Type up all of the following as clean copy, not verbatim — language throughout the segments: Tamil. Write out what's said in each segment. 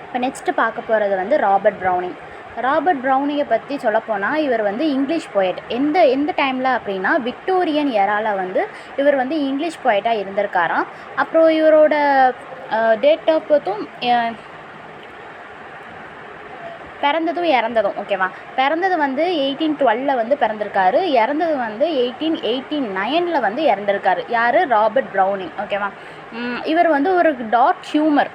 இப்போ நெக்ஸ்ட்டு பார்க்க போகிறது வந்து ராபர்ட் ப்ரௌனிங். ராபர்ட் ப்ரௌனிங்கை பற்றி சொல்லப்போனால் இவர் வந்து இங்கிலீஷ் போயட். எந்த டைமில் அப்படின்னா விக்டோரியன் எராவில் வந்து இவர் வந்து இங்கிலீஷ் போயட்டாக இருந்திருக்காராம். அப்புறம் இவரோட டேட் ஆஃப் பர்த்தும் பிறந்ததும் இறந்ததும் ஓகேவா. பிறந்தது வந்து 1812 வந்து பிறந்திருக்காரு. இறந்தது வந்து 1889 வந்து இறந்திருக்காரு. யார்? ராபர்ட் ப்ரௌனிங் ஓகேவா. இவர் வந்து ஒரு டார்க் ஹியூமர்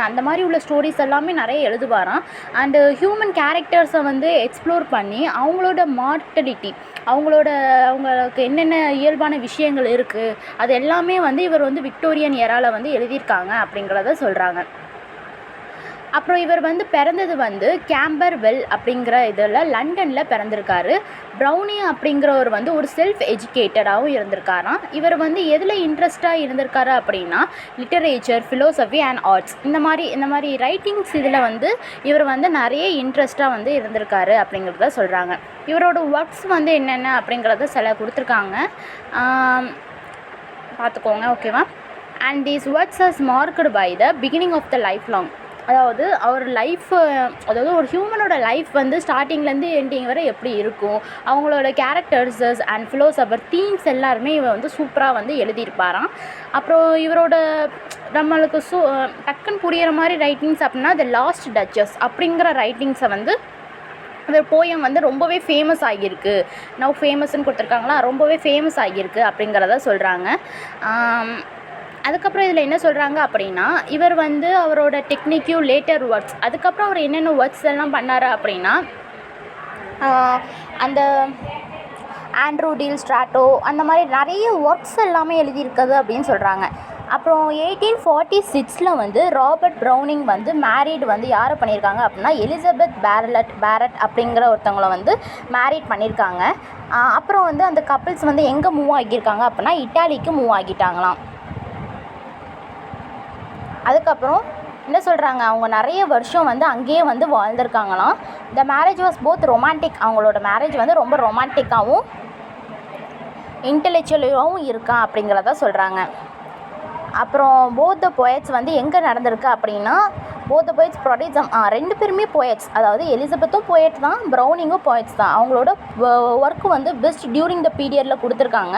அந்த மாதிரி உள்ள ஸ்டோரிஸ் எல்லாமே நிறைய எழுதுவாராம். அண்டு ஹியூமன் கேரக்டர்ஸை வந்து எக்ஸ்ப்ளோர் பண்ணி அவங்களோட மார்டலிட்டி, அவங்களுக்கு என்னென்ன இயல்பான விஷயங்கள் இருக்குது அது எல்லாமே வந்து இவர் வந்து விக்டோரியன் எராவில் வந்து எழுதியிருக்காங்க அப்படிங்கிறத சொல்கிறாங்க. அப்புறம் இவர் வந்து பிறந்தது வந்து கேம்பர்வெல் அப்படிங்கிற இதில் லண்டனில் பிறந்திருக்காரு. ப்ரௌனி அப்படிங்கிறவர் வந்து ஒரு செல்ஃப் எஜுகேட்டடாகவும் இருந்திருக்காராம். இவர் வந்து எதில் இன்ட்ரெஸ்டாக இருந்திருக்காரு அப்படின்னா லிட்டரேச்சர், ஃபிலோசஃபி அண்ட் ஆர்ட்ஸ் இந்த மாதிரி ரைட்டிங்ஸ் இதில் வந்து இவர் வந்து நிறைய இன்ட்ரெஸ்டாக வந்து இருந்திருக்காரு அப்படிங்கிறத சொல்கிறாங்க. இவரோட ஒர்க்ஸ் வந்து என்னென்ன அப்படிங்கிறத சில கொடுத்துருக்காங்க, பார்த்துக்கோங்க ஓகேவா. And these works are marked by the beginning of the life long. அதாவது அதாவது ஒரு ஹியூமனோட லைஃப் வந்து ஸ்டார்டிங்லேருந்து எண்டிங் வரை எப்படி இருக்கும், அவங்களோட கேரக்டர்ஸஸ் அண்ட் ஃபிலோசஃபர் தீம்ஸ் எல்லாருமே இவர் வந்து சூப்பராக வந்து எழுதியிருப்பாராம். அப்புறம் இவரோட நம்மளுக்கு டக்குன்னு புரிகிற மாதிரி ரைட்டிங்ஸ் அப்படின்னா த லாஸ்ட் டச்சஸ் அப்படிங்கிற ரைட்டிங்ஸை வந்து இந்த போயம் வந்து ரொம்பவே ஃபேமஸ் ஆகியிருக்கு. நவ் ஃபேமஸ்ன்னு கொடுத்துருக்காங்களா, ரொம்பவே ஃபேமஸ் ஆகியிருக்கு அப்படிங்கிறத சொல்கிறாங்க. அதுக்கப்புறம் இதில் என்ன சொல்கிறாங்க அப்படின்னா இவர் வந்து அவரோட டெக்னிக்யூ லேட்டர் ஒர்க்ஸ், அதுக்கப்புறம் அவர் என்னென்ன ஒர்க்ஸ் எல்லாம் பண்ணார் அப்படின்னா அந்த ஆண்ட்ரூ டீல் ஸ்ட்ராட்டோ அந்த மாதிரி நிறைய ஒர்க்ஸ் எல்லாமே எழுதியிருக்குது அப்படின்னு சொல்கிறாங்க. அப்புறம் 1846 வந்து ராபர்ட் ப்ரௌனிங் வந்து மேரீடு வந்து யாரை பண்ணியிருக்காங்க அப்படின்னா எலிசபெத் பேரட் அப்படிங்கிற ஒருத்தவங்களை வந்து மேரீட் பண்ணியிருக்காங்க. அப்புறம் வந்து அந்த கப்பிள்ஸ் வந்து எங்கே மூவ் ஆகியிருக்காங்க அப்படின்னா இட்டாலிக்கு மூவ் ஆகிட்டாங்களாம். அதுக்கப்புறம் என்ன சொல்கிறாங்க, அவங்க நிறைய வருஷம் வந்து அங்கேயே வந்து வாழ்ந்திருக்காங்களாம். The marriage was both romantic, அவங்களோட மேரேஜ் வந்து ரொம்ப ரொமான்டிக்காகவும் இன்டெலெக்சுவலாகவும் இருக்கா அப்படிங்கிறத சொல்கிறாங்க. அப்புறம் போத் த போயட்ஸ் வந்து எங்கே நடந்திருக்கு அப்படின்னா போத் த போயட்ஸ் ப்ரொடியூசம் ரெண்டு பேருமே போயட்ஸ், அதாவது எலிசபெத்தும் போயட் தான், ப்ரௌனிங்கும் போயட்ஸ் தான். அவங்களோட ஒர்க்கு வந்து பெஸ்ட் டியூரிங் த பீரியடில் கொடுத்துருக்காங்க.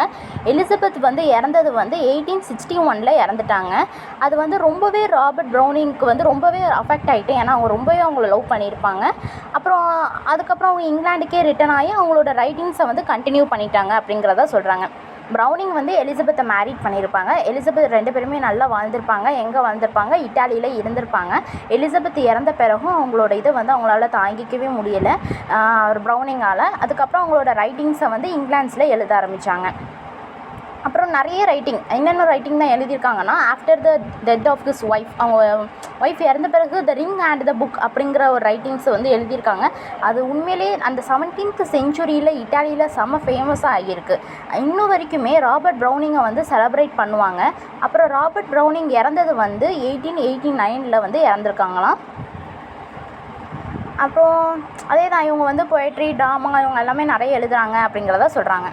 எலிசபெத் வந்து இறந்தது வந்து 1861 இறந்துட்டாங்க. அது வந்து ரொம்பவே ராபர்ட் ப்ரௌனிங்க்கு வந்து ரொம்பவே அஃபெக்ட் ஆகிட்டு, ஏன்னா அவங்க ரொம்பவே அவங்கள லவ் பண்ணியிருப்பாங்க. அப்புறம் அதுக்கப்புறம் அவங்க இங்கிலாண்டுக்கே ரிட்டர்ன் ஆகி அவங்களோட ரைட்டிங்ஸை வந்து கண்டினியூ பண்ணிட்டாங்க அப்படிங்கிறத சொல்கிறாங்க. ப்ரௌனிங் வந்து எலிசபெத்தை மேரீட் பண்ணியிருப்பாங்க. எலிசபெத் ரெண்டு பேருமே நல்லா வாழ்ந்திருப்பாங்க. எங்கே வாழ்ந்திருப்பாங்க? இட்டாலியில் இருந்திருப்பாங்க. எலிசபெத் இறந்த பிறகும் அவங்களோட இது வந்து அவங்களால தாங்கிக்கவே முடியலை ப்ரௌனிங்கால். அதுக்கப்புறம் அவங்களோட ரைட்டிங்ஸை வந்து இங்கிலாண்ட்ஸில் எழுத ஆரம்பித்தாங்க. அப்புறம் நிறைய ரைட்டிங் என்னென்ன ரைட்டிங் தான் எழுதியிருக்காங்கன்னா after the death of his wife, அவங்க ஒய்ஃப் இறந்த பிறகு the ring and the book அப்படிங்கிற ஒரு ரைட்டிங்ஸ் வந்து எழுதியிருக்காங்க. அது உண்மையிலே அந்த 17th centuryயில் இட்டாலியில் செம்ம ஃபேமஸாக ஆகியிருக்கு. இன்னும் வரைக்குமே ராபர்ட் ப்ரௌனிங்கை வந்து செலப்ரேட் பண்ணுவாங்க. அப்புறம் ராபர்ட் ப்ரௌனிங் இறந்தது வந்து 1889 வந்து இறந்துருக்காங்களாம். அப்புறம் அதே தான் இவங்க வந்து பொயட்ரி, ட்ராமா இவங்க எல்லாமே நிறைய எழுதுகிறாங்க அப்படிங்கிறத சொல்கிறாங்க.